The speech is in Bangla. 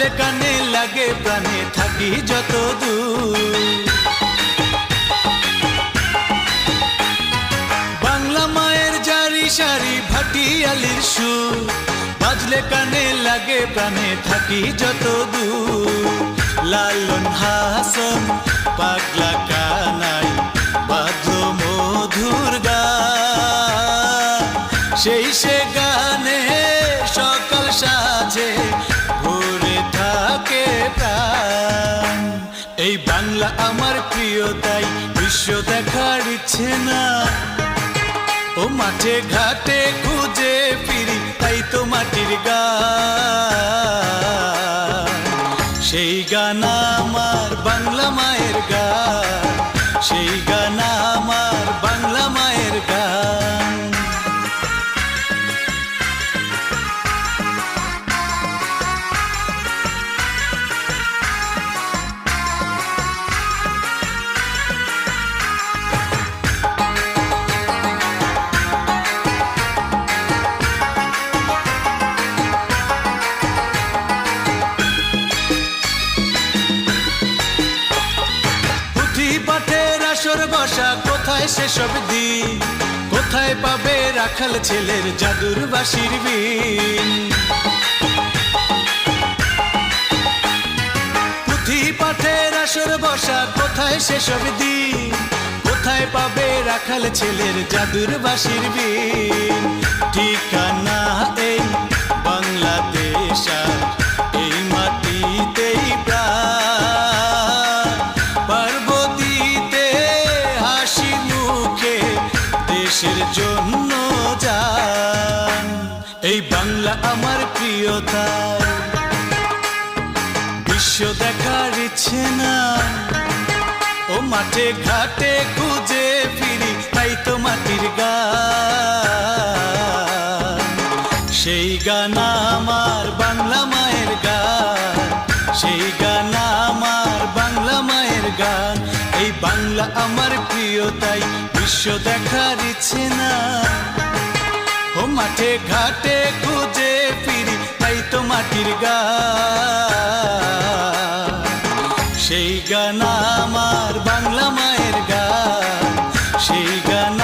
বাজলে কানে লাগে প্রাণে থাকি যত দূর। বাংলা মায়ের জারি সারি ভাটিয়ালির সুর, বাজলে কানে লাগে প্রাণে থাকি যত দূর। লালন হাসন পাগলা কানাই বাজলো মধুর গান, সেই সে গানে সকাল সাজে ভরে থাকে প্রাণ। এই বাংলা আমার প্রিয়, তাই বিশ্ব দেখার ইচ্ছে না। ও মাঠে ঘাটে খুঁজে ফিরি, তাই তো মাটির গান। সেই গান আমার বাংলা মায়ের গান, সেই গান আমার বাংলা মায়ের গান। বসা কোথায় সেসব দিন, কোথায় পাবে রাখাল ছেলের জাদুর বাঁশির বিন। পুঁথি পাঠের আসর বসা কোথায় সেসব দিন, কোথায় পাবে রাখাল ছেলের জাদুর বাঁশির বিন। ঠিকানা এই বাংলাদেশ, এই মাটিতেই প্রাণ। পারবো দিতে হাসি মুখে দেশের জন্য জান। এই বাংলা আমার প্রিয়তা, বিশ্ব দেখার ইচ্ছে না। ও মাঠে ঘাটে খুঁজে ফিরি, তাই তো মাটির গান। সেই গান আমার বাংলা মায়ের গান, সেই গান আমার বাংলা মায়ের গান। এই বাংলা আমার প্রিয়, তাই বিশ্ব দেখার ইচ্ছে না। ও মাঠে ঘাটে খুঁজে ফিরি, তাই তো মাটির গান। সেই গান আমার বাংলা মায়ের গান, সেই গান